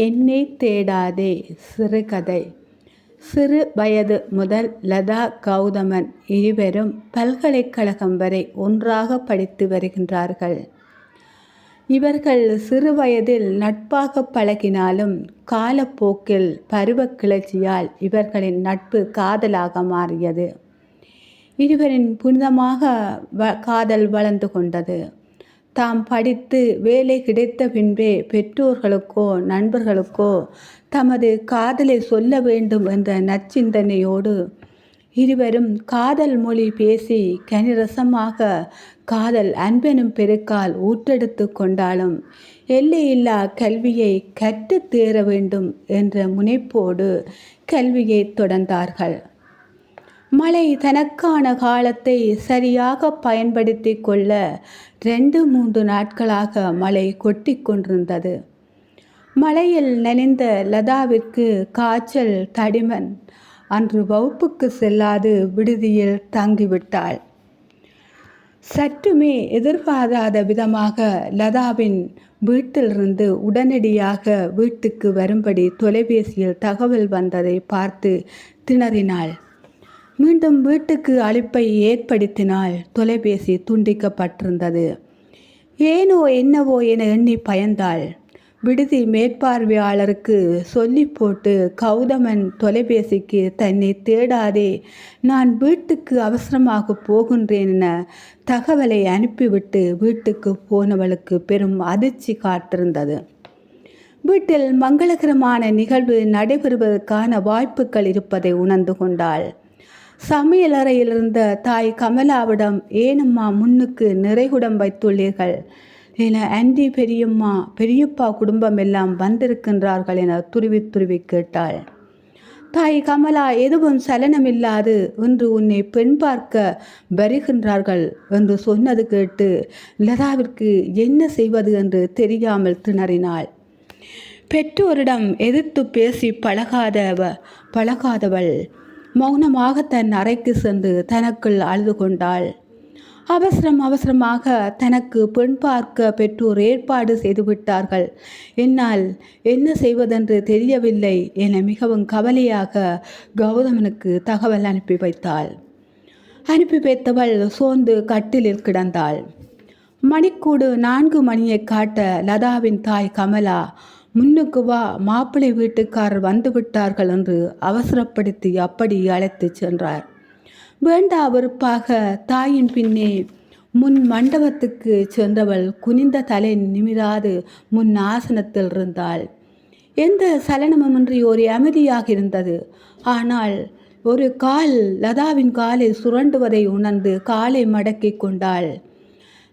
என்னை தேடாதே சிறுகதை. சிறு வயது முதல் லதா கௌதமன் இருவரும் பல்கலைக்கழகம் வரை ஒன்றாக படித்து வருகின்றார்கள். இவர்கள் சிறு வயதில் நட்பாக பழகினாலும் காலப்போக்கில் பருவ கிளர்ச்சியால் இவர்களின் நட்பு காதலாக மாறியது. இருவரின் புனிதமாக காதல் வளர்ந்து கொண்டது. தாம் படித்து வேலை கிடைத்த பின்பே பெற்றோர்களுக்கோ நண்பர்களுக்கோ தமது காதலை சொல்ல வேண்டும் என்ற நற்சிந்தனையோடு இருவரும் காதல் மொழி பேசி கனிரசமாக காதல் அன்பெனும் பெருக்கால் ஊற்றெடுத்து கொண்டாலும் எல்லையில்லா கல்வியை கற்றுத் தேர வேண்டும் என்ற முனைப்போடு கல்வியை தொடர்ந்தார்கள். மழை தனக்கான காலத்தை சரியாக பயன்படுத்தி கொள்ள 2-3 நாட்களாக மழை கொட்டி கொண்டிருந்தது. மழையில் நனைந்த லதாவிற்கு காய்ச்சல் தடிமன். அன்று வகுப்புக்கு செல்லாது விடுதியில் தங்கிவிட்டாள். சற்றுமே எதிர்பாராத விதமாக லதாவின் வீட்டிலிருந்து உடனடியாக வீட்டுக்கு வரும்படி தொலைபேசியில் தகவல் வந்ததை பார்த்து திணறினாள். மீண்டும் வீட்டுக்கு அழைப்பை ஏற்படுத்தினால் தொலைபேசி துண்டிக்கப்பட்டிருந்தது. ஏனோ என்னவோ என எண்ணி பயந்தாள். விடுதி மேற்பார்வையாளருக்கு சொல்லி போட்டு கௌதமன் தொலைபேசிக்கு தன்னை தேடாதே, நான் வீட்டுக்கு அவசரமாக போகின்றேன் என தகவலை அனுப்பிவிட்டு வீட்டுக்கு போனவளுக்கு பெரும் அதிர்ச்சி காத்திருந்தது. வீட்டில் மங்களகரமான நிகழ்வு நடைபெறுவதற்கான வாய்ப்புகள் இருப்பதை உணர்ந்து கொண்டாள். சமையலறையில் இருந்த தாய் கமலாவிடம், ஏனம்மா முன்னுக்கு நிறைகுடம் வைத்துள்ளீர்கள் என ஆண்டி, பெரியம்மா பெரியப்பா குடும்பம் எல்லாம் வந்திருக்கின்றார்கள் என துருவி துருவி கேட்டாள். தாய் கமலா, எதுவும் சலனமில்லாது இன்று உன்னை பெண் பார்க்க வருகின்றார்கள் என்று சொன்னது கேட்டு லதாவிற்கு என்ன செய்வது என்று தெரியாமல் திணறினாள். பெற்றோரிடம் எதிர்த்து பேசி பழகாதவள் மௌனமாக தன் அறைக்கு சென்று தனக்குள் அழுது கொண்டாள். அவசரமாக தனக்கு பெண் பார்க்க பெற்றோர் ஏற்பாடு செய்துவிட்டார்கள், என்னால் என்ன செய்வதென்று தெரியவில்லை என மிகவும் கவலையாக கௌதமனுக்கு தகவல் அனுப்பி வைத்தாள். அனுப்பி வைத்தவள் சோர்ந்து கட்டிலில் கிடந்தாள். மணிக்கூடு 4 மணியை காட்ட லதாவின் தாய் கமலா, முன்னுக்கு வா, மாப்பிள்ளை வீட்டுக்காரர் வந்து விட்டார்கள் என்று அவசரப்படுத்தி அப்படி அழைத்து சென்றார். வேண்டா வெறுப்பாக தாயின் பின்னே முன் மண்டபத்துக்கு சென்றவள் குனிந்த தலை நிமிராது முன் ஆசனத்தில் இருந்தாள். எந்த சலனமுமின்றி ஒரு அமைதியாக இருந்தது. ஆனால் ஒரு கால் லதாவின் காலை சுரண்டுவதை உணர்ந்து காலை மடக்கி கொண்டாள்.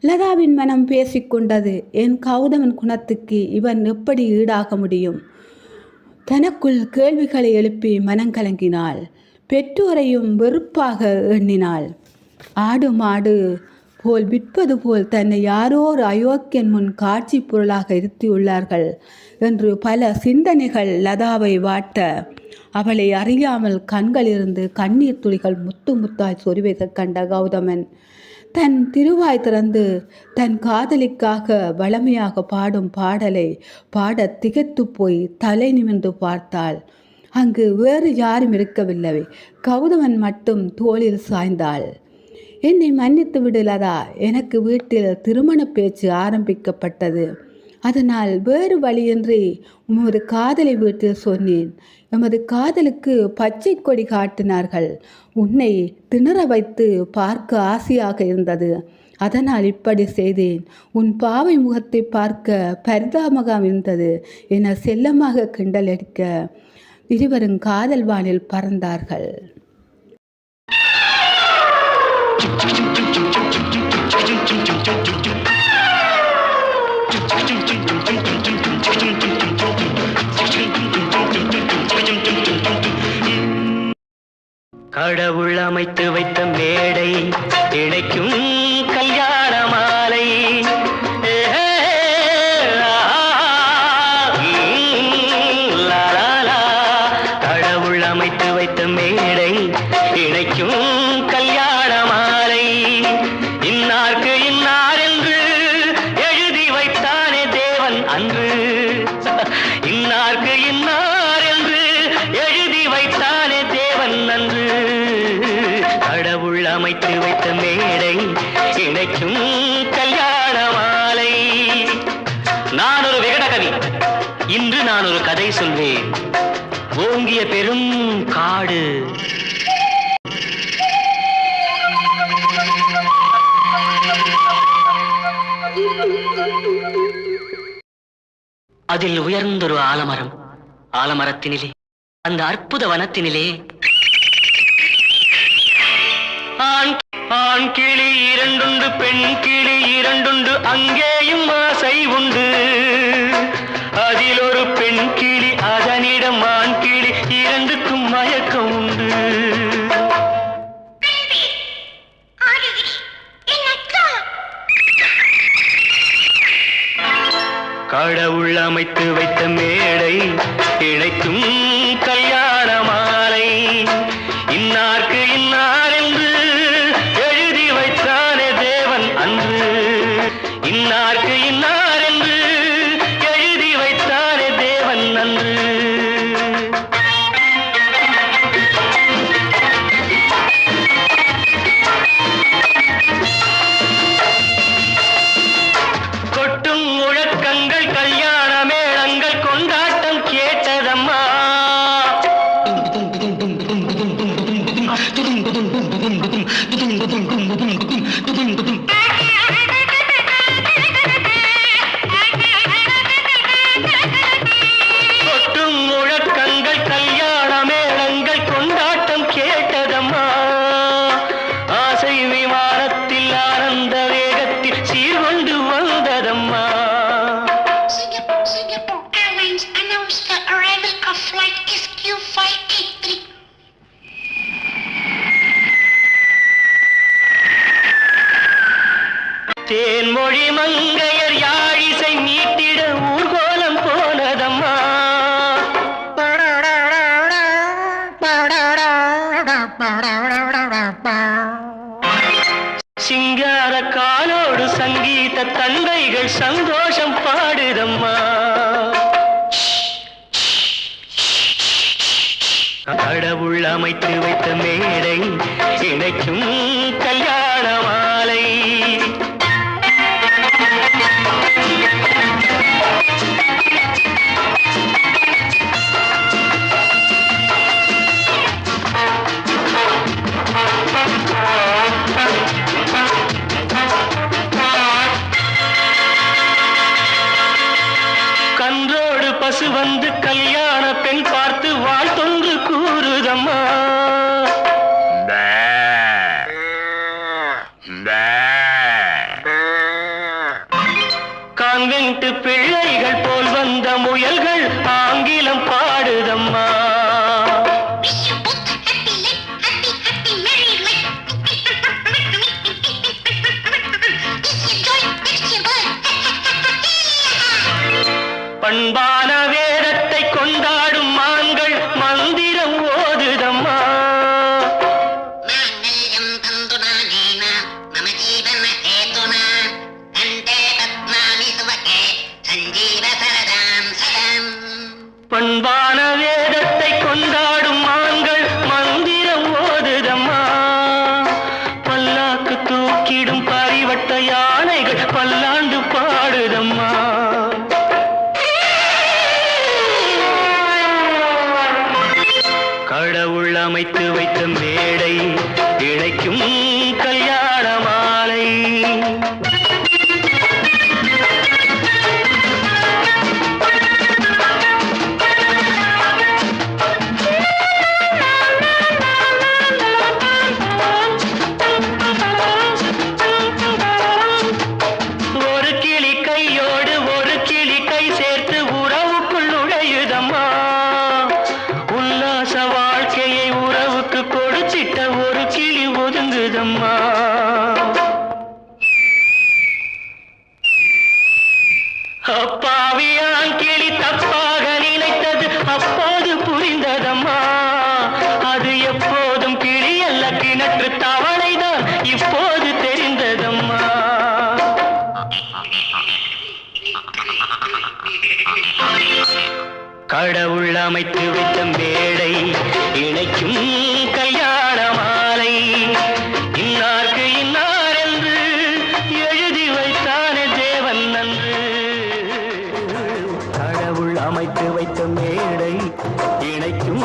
லதாவின் மனம் பேசிக்கொண்டது, என் கௌதமன் குணத்துக்கு இவன் எப்படி ஈடாக முடியும்? தனக்குள் கேள்விகளை எழுப்பி மனங்கலங்கினாள். பெற்றோரையும் வெறுப்பாக எண்ணினாள். ஆடு மாடு போல் விற்பது போல் தன்னை யாரோ ஒரு அயோக்கியன் முன் காட்சி பொருளாக இருத்தியுள்ளார்கள் என்று பல சிந்தனைகள் லதாவை வாட்ட அவளை அறியாமல் கண்களிலிருந்து கண்ணீர் துளிகள் முத்து முத்தாய் சொருவதை கண்ட கௌதமன் தன் திருவாய் திறந்து தன் காதலிக்காக வளமையாக பாடும் பாடலை பாட திகைத்து போய் தலை நிமிர்ந்து பார்த்தாள். அங்கு வேறு யாரும் இருக்கவில்லை. கௌதமன் மட்டும் தோளில் சாய்ந்தாள். என்னை மன்னித்து விடலதா, எனக்கு வீட்டில் திருமண பேச்சு ஆரம்பிக்கப்பட்டது. அதனால் வேறு வழியின்றி உமது காதலை வீட்டில் சொன்னேன். எமது காதலுக்கு பச்சை கொடி காட்டினார்கள். உன்னை திணற வைத்து பார்க்க ஆசையாக இருந்தது. அதனால் இப்படி செய்தேன். உன் பாவை முகத்தை பார்க்க பரிதாபமாக இருந்தது என செல்லமாக கிண்டலடிக்க இருவரும் காதல் வானில் பறந்தார்கள். கடவுள் அமைத்து வைத்த மேடை இணைக்கும் கல்யாண மாலை, கடவுள் அமைத்து வைத்த மேடை இணைக்கும் கல்யாண மாலை, இன்னார்க்கு இன்னார் என்று எழுதி வைத்தானே தேவன் அன்று, இன்னார்க்கு வைத்த மேடை இணைக்கும் கல்யாண மாலை. நான் ஒரு விகட கவி, இன்று நான் ஒரு கதை சொல்வேன். ஓங்கிய பெரும் காடு, அதில் உயர்ந்தொரு ஆலமரம். ஆலமரத்தினிலே, அந்த அற்புத வனத்தினிலே ஆண் கிளி இரண்டுண்டு, பெண் கிளி இரண்டுண்டு, அங்கேயும் ஆசை உண்டு. அதில் ஒரு பெண் கிளி, அதனிடம் ஆண் கிளி, இரண்டுக்கும் மயக்கம் உண்டு. கடவுள் அமைத்து வைத்த மேடை இணைக்கும் கல்யாண மாலை. இன்னார்க்கு இன்னார் என்று எழுதி வைத்தானே தேவன் அன்று. இன்னார்க்கு இன்னார் என்று எழுதி வைத்தானே தேவன் அன்று. கொட்டும் முழக்கங்கள், கல்யாண மேளங்கள், கொண்டாட்டம் கேட்டதம்மா. கொட்டும் முழக்கங்கள், கல்யாண மேளங்கள், கொண்டாட்டம் கேட்டதம்மா. ஆசை விமானத்தில் ஆனந்த வேகத்தில் சீர்கொண்டு வந்ததம்மா. Singapore Airlines announced the arrival of flight SQ583. Thenmozhi மங்கையர் யாழிசை மீட்டிட ஊர்கோலம் போனதம்மா. சிங்கார காலோடு சங்கீத தந்தைகள் சந்தோஷம் பாடுதம்மா. கடவுள் அமைத்து வைத்த மேடை இணைக்கும் கல்யாண மாலை. கன்றோடு பசு வந்து கல்யாண பெண் பார்த்து வாழ்த்தொன்று கூறுதம்மா. கான்வென்ட் பிள்ளைகள் போல் வந்த முயல்கள் ஆங்கிலம் பாடுதம்மா. Wish you both happy life, happy, happy, merry life. Wish you joy, wish you bird. பண்பான வேதத்தை கொண்டாடும் மான்கள் மந்திரம் ஓதுதம்மா. மாங்கல்யம் தந்துநானேன மம ஜீவன ஹேதுனா கண்டே பத்மானி சுவகே சஞ்சீவ சரதாம் சதம். பண்பான வேதத்தை கொண்டாடும் மான்கள் மந்திரம் ஓதுதம்மா. பல்லாக்கு தூக்கிடும் பரிவட்ட யானைகள் பல்லாண்டு பாடுதம்மா. கடவுள் அமைத்து வைத்த மேடை இணைக்கும் கல்யாண மாலை. ஒரு கிளி கையோடு ஒரு கிளி கை சேர்த்து உறவுக்குள் நுழையுதம்மா. உல்லாச வாழ்க்கையை உறவுக்கு கொடுத்திட்ட ஒரு கிளி ஒதுங்குதம்மா. அப்பாவியான் கிளி தப்பாக நினைத்தது அப்போது புரிந்ததம்மா. அது எப்போதும் கிளி அல்ல, கிணற்று தவளைதான் இப்போது தெரிந்ததம்மா. கடவுள் அமைத்து வைத்த மேடை இணைக்கும் கல்யாண மாலை. இன்னார்க்கு வைத்த மேடை இணைக்கும்